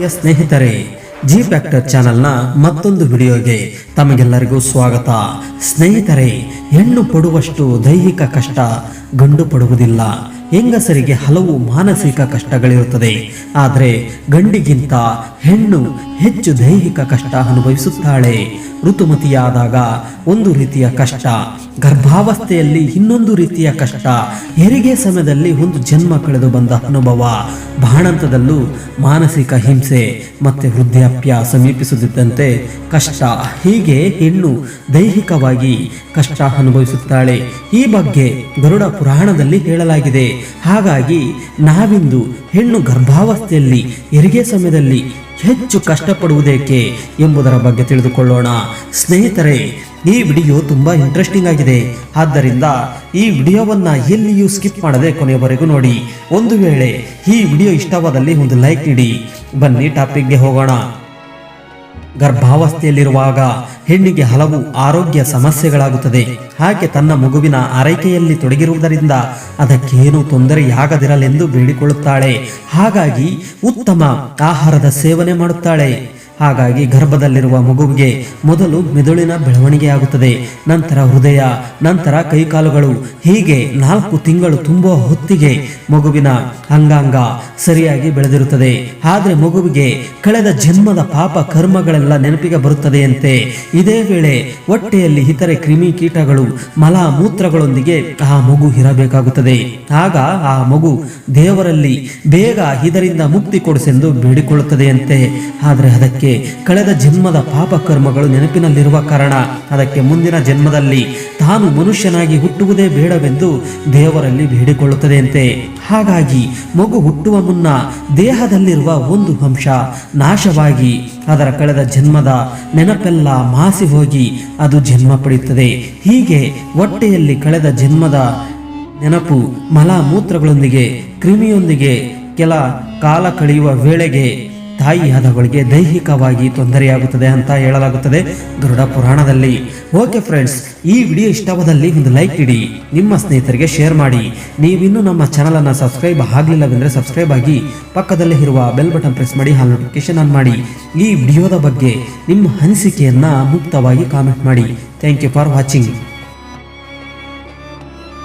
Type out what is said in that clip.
ಸ್ನೇಹಿತರೆ, G factor ಚಾನೆಲ್ನ ಮತ್ತೊಂದು ವಿಡಿಯೋಗೆ ತಮಗೆಲ್ಲರಿಗೂ ಸ್ವಾಗತ. ಸ್ನೇಹಿತರೆ, ಹೆಣ್ಣು ಪಡುವಷ್ಟು ದೈಹಿಕ ಕಷ್ಟ ಗಂಡು ಪಡುವುದಿಲ್ಲ. ಹೆಂಗಸರಿಗೆ ಹಲವು ಮಾನಸಿಕ ಕಷ್ಟಗಳಿರುತ್ತದೆ. ಆದರೆ ಗಂಡಿಗಿಂತ ಹೆಣ್ಣು ಹೆಚ್ಚು ದೈಹಿಕ ಕಷ್ಟ ಅನುಭವಿಸುತ್ತಾಳೆ. ಋತುಮತಿಯಾದಾಗ ಒಂದು ರೀತಿಯ ಕಷ್ಟ, ಗರ್ಭಾವಸ್ಥೆಯಲ್ಲಿ ಇನ್ನೊಂದು ರೀತಿಯ ಕಷ್ಟ, ಹೆರಿಗೆ ಸಮಯದಲ್ಲಿ ಒಂದು ಜನ್ಮ ಕಳೆದು ಬಂದ ಅನುಭವ, ಬಾಣಂತದಲ್ಲೂ ಮಾನಸಿಕ ಹಿಂಸೆ ಮತ್ತೆ ವೃದ್ಧಾಪ್ಯ ಸಮೀಪಿಸುತ್ತಿದ್ದಂತೆ ಕಷ್ಟ. ಹೀಗೆ ಹೆಣ್ಣು ದೈಹಿಕವಾಗಿ ಕಷ್ಟ ಅನುಭವಿಸುತ್ತಾಳೆ. ಈ ಬಗ್ಗೆ ಗರುಡ ಪುರಾಣದಲ್ಲಿ ಹೇಳಲಾಗಿದೆ. ಹಾಗಾಗಿ ನಾವಿಂದು ಹೆಣ್ಣು ಗರ್ಭಾವಸ್ಥೆಯಲ್ಲಿ ಹೆರಿಗೆ ಸಮಯದಲ್ಲಿ ಹೆಚ್ಚು ಕಷ್ಟಪಡುವುದೇಕೆ ಎಂಬುದರ ಬಗ್ಗೆ ತಿಳಿದುಕೊಳ್ಳೋಣ. ಸ್ನೇಹಿತರೆ, ಈ ವಿಡಿಯೋ ತುಂಬಾ ಇಂಟ್ರೆಸ್ಟಿಂಗ್ ಆಗಿದೆ. ಆದ್ದರಿಂದ ಈ ವಿಡಿಯೋವನ್ನ ಎಲ್ಲಿಯೂ ಸ್ಕಿಪ್ ಮಾಡದೆ ಕೊನೆಯವರೆಗೂ ನೋಡಿ. ಒಂದು ವೇಳೆ ಈ ವಿಡಿಯೋ ಇಷ್ಟವಾದಲ್ಲಿ ಒಂದು ಲೈಕ್ ನೀಡಿ. ಬನ್ನಿ ಟಾಪಿಕ್ಗೆ ಹೋಗೋಣ. ಗರ್ಭಾವಸ್ಥೆಯಲ್ಲಿರುವಾಗ ಹೆಣ್ಣಿಗೆ ಹಲವು ಆರೋಗ್ಯ ಸಮಸ್ಯೆಗಳಾಗುತ್ತದೆ. ಹಾಗೆ ತನ್ನ ಮಗುವಿನ ಆರೈಕೆಯಲ್ಲಿ ತೊಡಗಿರುವುದರಿಂದ ಅದಕ್ಕೇನು ತೊಂದರೆಯಾಗದಿರಲೆಂದು ಬೇಡಿಕೊಳ್ಳುತ್ತಾಳೆ. ಹಾಗಾಗಿ ಉತ್ತಮ ಆಹಾರದ ಸೇವನೆ ಮಾಡುತ್ತಾಳೆ. ಹಾಗಾಗಿ ಗರ್ಭದಲ್ಲಿರುವ ಮಗುವಿಗೆ ಮೊದಲು ಮೆದುಳಿನ ಬೆಳವಣಿಗೆ ಆಗುತ್ತದೆ, ನಂತರ ಹೃದಯ, ನಂತರ ಕೈಕಾಲುಗಳು. ಹೀಗೆ 4 ತಿಂಗಳು ತುಂಬುವ ಹೊತ್ತಿಗೆ ಮಗುವಿನ ಅಂಗಾಂಗ ಸರಿಯಾಗಿ ಬೆಳೆದಿರುತ್ತದೆ. ಆದರೆ ಮಗುವಿಗೆ ಕಳೆದ ಜನ್ಮದ ಪಾಪ ಕರ್ಮಗಳೆಲ್ಲ ನೆನಪಿಗೆ ಬರುತ್ತದೆಯಂತೆ. ಇದೇ ವೇಳೆ ಹೊಟ್ಟೆಯಲ್ಲಿ ಇತರೆ ಕ್ರಿಮಿ ಕೀಟಗಳು ಮಲ ಮೂತ್ರಗಳೊಂದಿಗೆ ಆ ಮಗು ಇರಬೇಕಾಗುತ್ತದೆ. ಆಗ ಆ ಮಗು ದೇವರಲ್ಲಿ ಬೇಗ ಇದರಿಂದ ಮುಕ್ತಿ ಕೊಡಿಸೆಂದು ಬೇಡಿಕೊಳ್ಳುತ್ತದೆಯಂತೆ. ಆದರೆ ಅದಕ್ಕೆ ಕಳೆದ ಜನ್ಮದ ಪಾಪ ಕರ್ಮಗಳು ನೆನಪಿನಲ್ಲಿರುವ ಕಾರಣ ಅದಕ್ಕೆ ಮುಂದಿನ ಜನ್ಮದಲ್ಲಿ ತಾನು ಮನುಷ್ಯನಾಗಿ ಹುಟ್ಟುವುದೇ ಬೇಡವೆಂದು ದೇವರಲ್ಲಿ ಬೇಡಿಕೊಳ್ಳುತ್ತದೆಯಂತೆ. ಹಾಗಾಗಿ ಮಗು ಹುಟ್ಟುವ ಮುನ್ನ ದೇಹದಲ್ಲಿರುವ ಒಂದು ಅಂಶ ನಾಶವಾಗಿ ಅದರ ಕಳೆದ ಜನ್ಮದ ನೆನಪೆಲ್ಲ ಮಾಸಿ ಹೋಗಿ ಅದು ಜನ್ಮ ಪಡೆಯುತ್ತದೆ. ಹೀಗೆ ಹೊಟ್ಟೆಯಲ್ಲಿ ಕಳೆದ ಜನ್ಮದ ನೆನಪು ಮಲ ಮೂತ್ರಗಳೊಂದಿಗೆ ಕ್ರಿಮಿಯೊಂದಿಗೆ ಕೆಲ ಕಾಲ ಕಳೆಯುವ ವೇಳೆಗೆ ತಾಯಿಯಾದವಳಿಗೆ ದೈಹಿಕವಾಗಿ ತೊಂದರೆಯಾಗುತ್ತದೆ ಅಂತ ಹೇಳಲಾಗುತ್ತದೆ ಗರುಡ ಪುರಾಣದಲ್ಲಿ. ಓಕೆ ಫ್ರೆಂಡ್ಸ್, ಈ ವಿಡಿಯೋ ಇಷ್ಟವಾದಲ್ಲಿ ಒಂದು ಲೈಕ್ ಇಡಿ, ನಿಮ್ಮ ಸ್ನೇಹಿತರಿಗೆ ಶೇರ್ ಮಾಡಿ. ನೀವಿನ್ನೂ ನಮ್ಮ ಚಾನಲನ್ನು ಸಬ್ಸ್ಕ್ರೈಬ್ ಆಗಲಿಲ್ಲವೆಂದರೆ ಸಬ್ಸ್ಕ್ರೈಬ್ ಆಗಿ ಪಕ್ಕದಲ್ಲಿ ಇರುವ ಬೆಲ್ ಬಟನ್ ಪ್ರೆಸ್ ಮಾಡಿ, ಹಾಲ್ ನೋಟಿಫಿಕೇಶನ್ ಆನ್ ಮಾಡಿ. ಈ ವಿಡಿಯೋದ ಬಗ್ಗೆ ನಿಮ್ಮ ಅನಿಸಿಕೆಯನ್ನ ಮುಕ್ತವಾಗಿ ಕಾಮೆಂಟ್ ಮಾಡಿ. Thank you for watching.